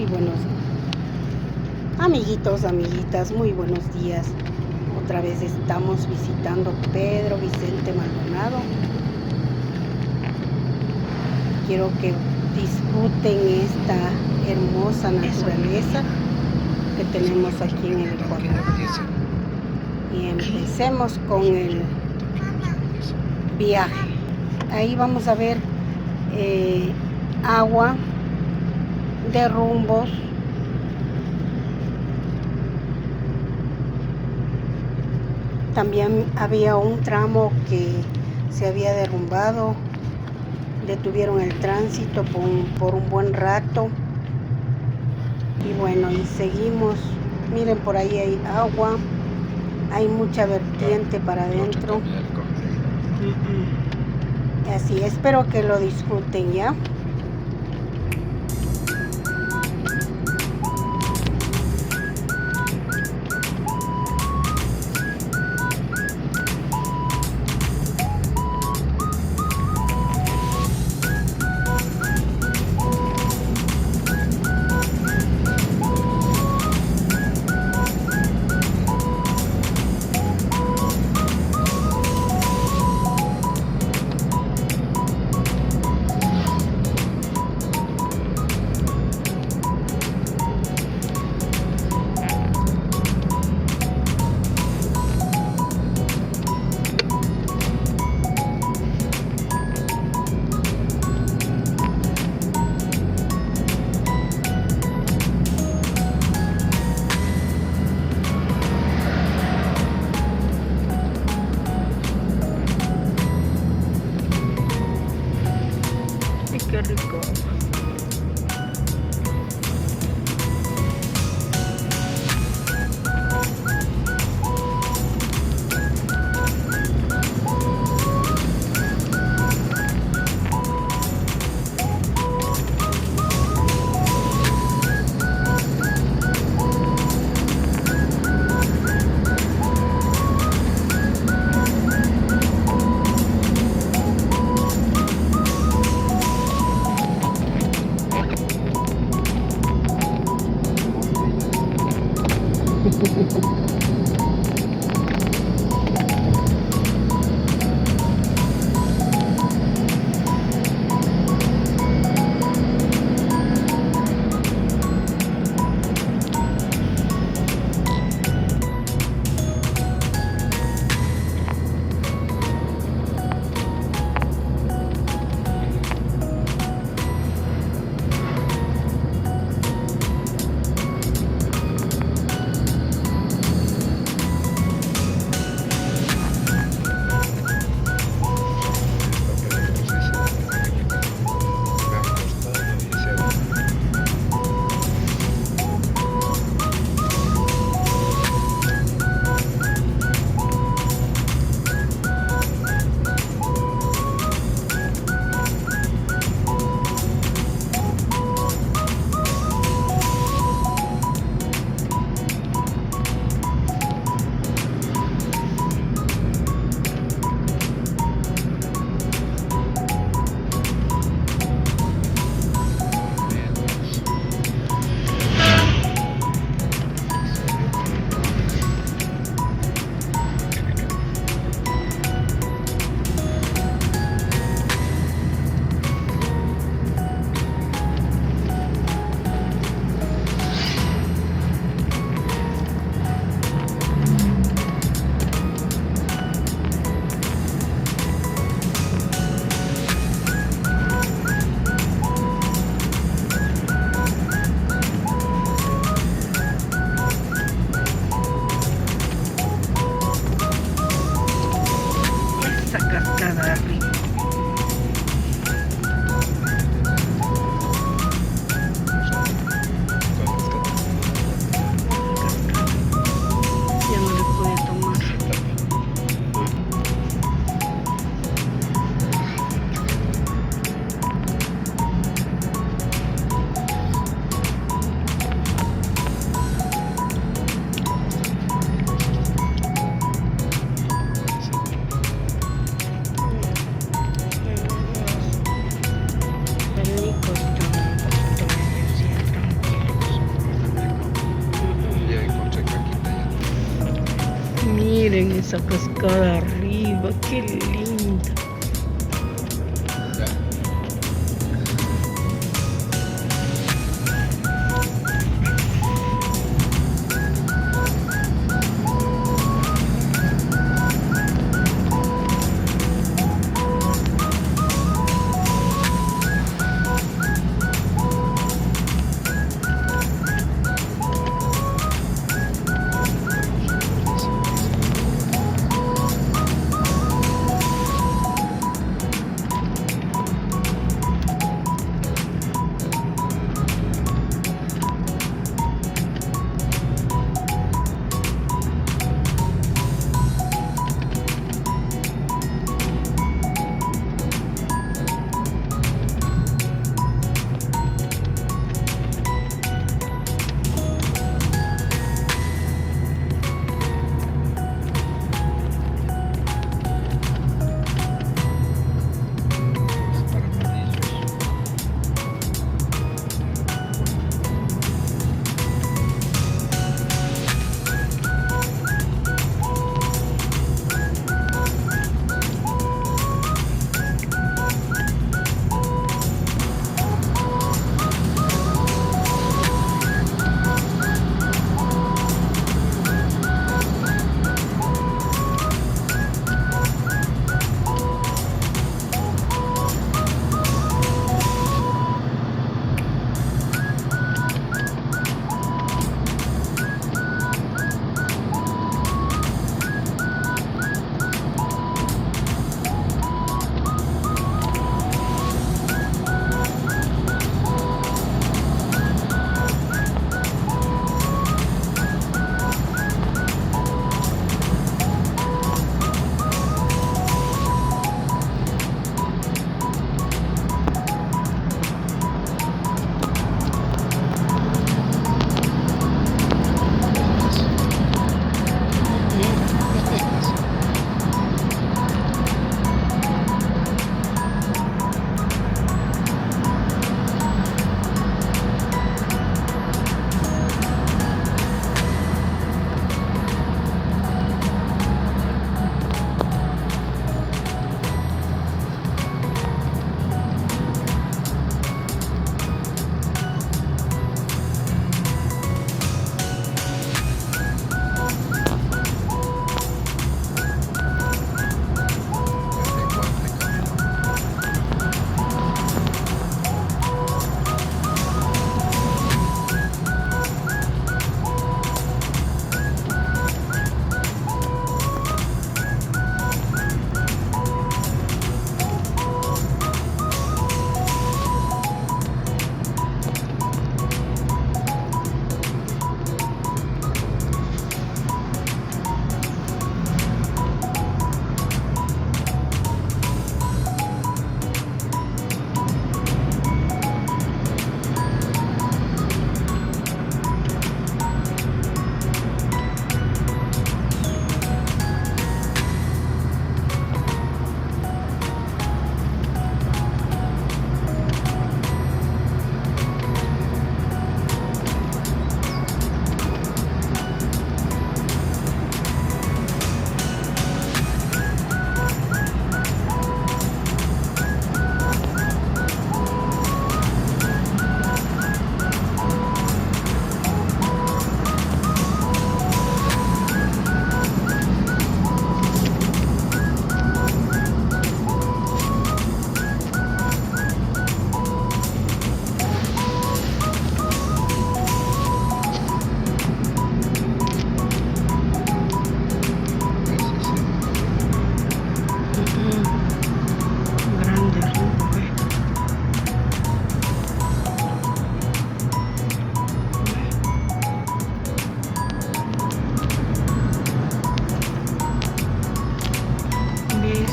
buenos amiguitos, amiguitas, muy buenos días. Otra vez estamos visitando Pedro Vicente Maldonado. Quiero que disfruten esta hermosa naturaleza que tenemos aquí en el Ecuador. Y empecemos con el viaje. Ahí vamos a ver agua, derrumbos, también había un tramo que se había derrumbado, detuvieron el tránsito por un buen rato. Y bueno, y seguimos. Miren, por ahí hay agua, hay mucha vertiente para adentro. Así, espero que lo disfruten ya. Qué rico. Miren esa cascada arriba, qué linda.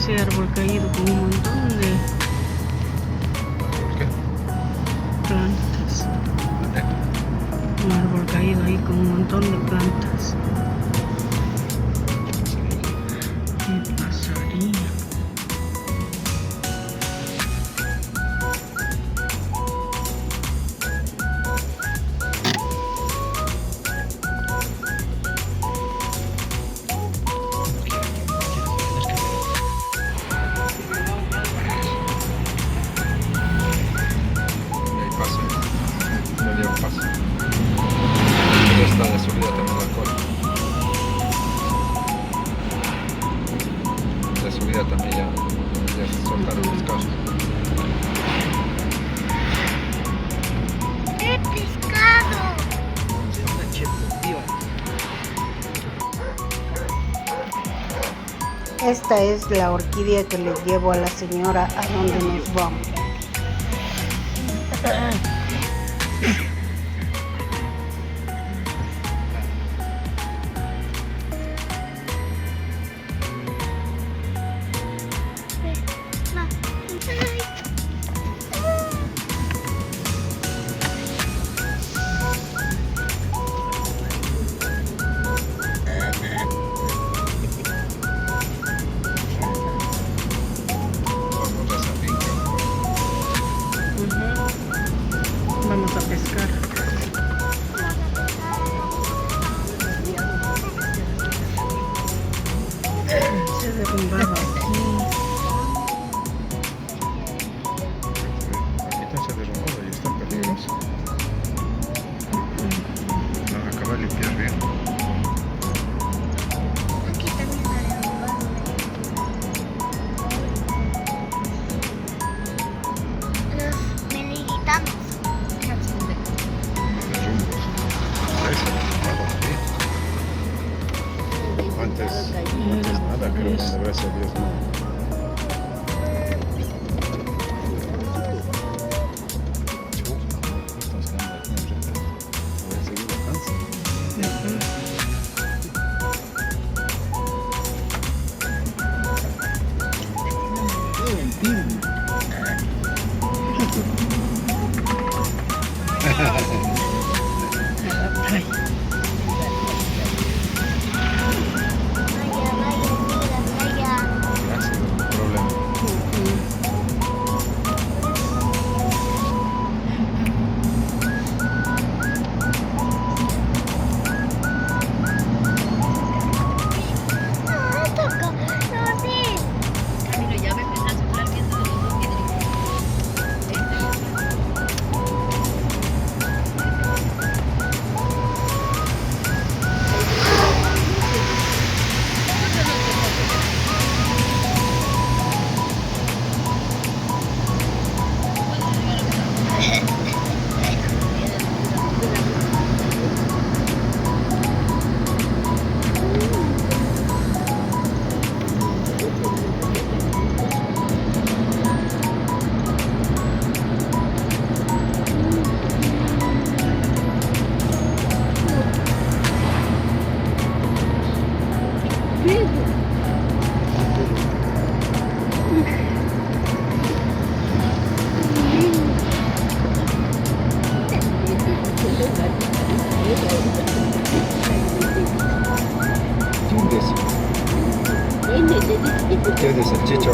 ese árbol caído con un montón de plantas. Un árbol caído ahí con un montón de plantas. ¿Qué pasaría? pasa. Pero está de subida también la cola. De subida también ya se soltaron los carros. ¡Qué pescado! Esta es la orquídea que les llevo a la señora a donde nos vamos. Vamos a pescar. Se ha derrumbado aquí. Aquí está se derrumbado y está peligroso. No, acaba de limpiar bien. Aquí también está derrumbado. Los meligitanos. Derrumbos. Ahí se ha derrumbado aquí. Antes nada, creo que gracias a Dios no. ¿Qué es de salchicho?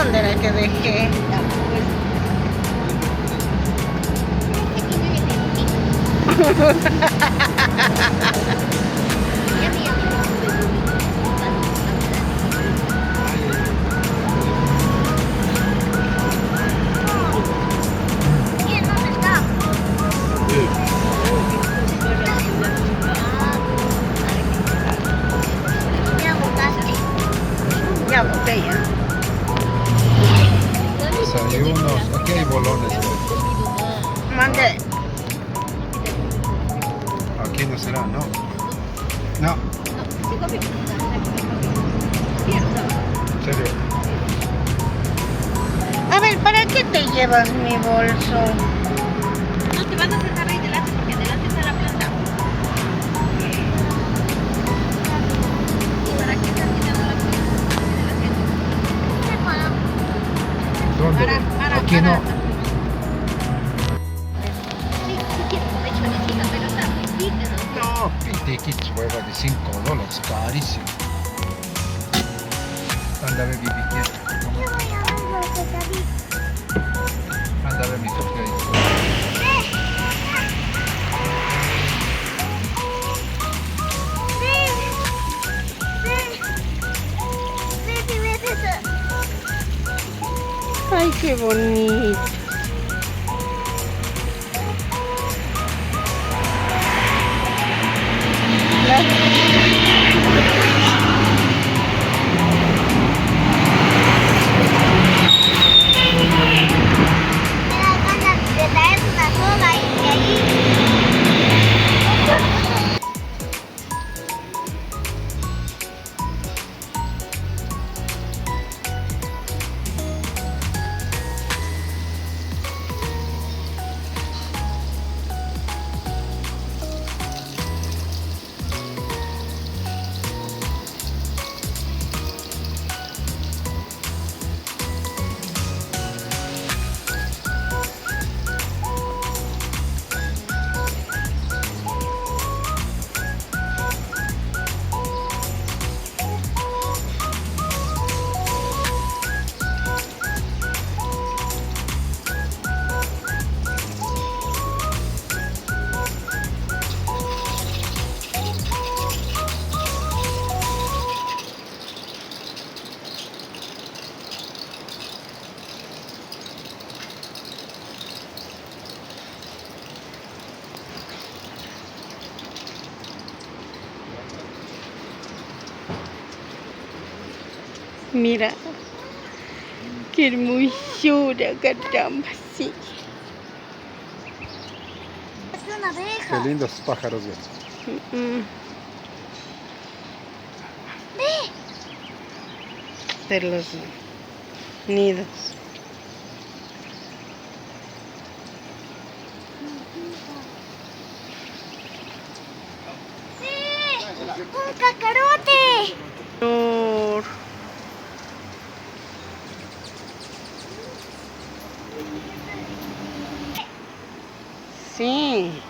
¿Dónde era que dejé? ¿Quién dónde está? Ya botaste. Ya boté ya. Desayunos. Aquí hay bolones. Mande. Aquí no será, ¿no? No, en serio. A ver, ¿para qué te llevas mi bolso? No te van a sentar ahí delante porque delante está la planta. ¿Y para qué estás quitando la planta de la gente? ¿Dónde? Para, Aquí no. Sí, sí quiero comer cholecita, pero está muy pica, ¿no? No, pitiquits, hueva de $5, carísimo. Anda, ve, Bibi, ¿quién? Yo voy a ver los pescaditos. Anda, ve, mi Sofía. Ay, qué bonito. Me da ganas de traer una sola y de ahí. Mira, qué hermosura, caramba, sí. Es una abeja. Qué lindos pájaros, ve. Mm, Ve. de los nidos. ¡Sí! ¡Un cacarote! Flor. Sí.